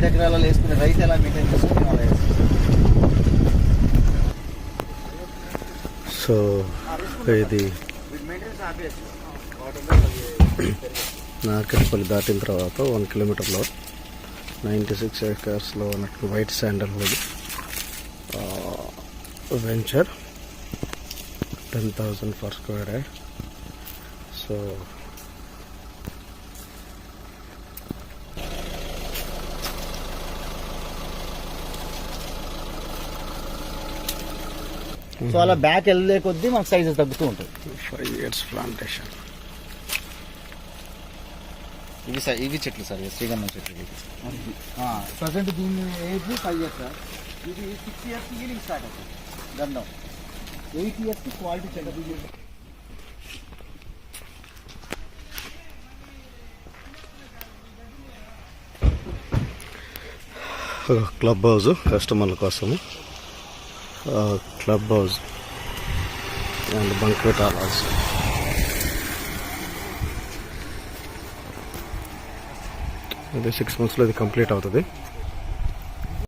సొంత ఎకరాలలో వేసుకునే రైతు ఎలా మెయింటైన్ చేస్తే మేము అలా వేస్తాం. సో ఇది నార్కెట్పల్లి దాటిన తర్వాత 1 కిలోమీటర్లో 96 ఏకర్స్లో ఉన్నట్టు white sandalwood venture 10,000 per square yard. So so అలా బ్యాక్ వెళ్ళే కొద్దీ మనకు సైజెస్ తగ్గుతూ ఉంటుంది. 5 years ప్లాంటేషన్. ఇవి చెట్లు సార్, శ్రీగంధం చెట్లు. ప్రజెంట్ దీని ఏజ్ 5 years సార్. ఇది 6 years ఈవినింగ్ స్టార్ట్ అవుతుంది గంధం. 8 years క్వాలిటీ చెట్టు. క్లబ్ హౌస్ కస్టమర్ల కోసము, club house and banquet hall also. ఇది 6 monthsలో ఇది కంప్లీట్ అవుతుంది.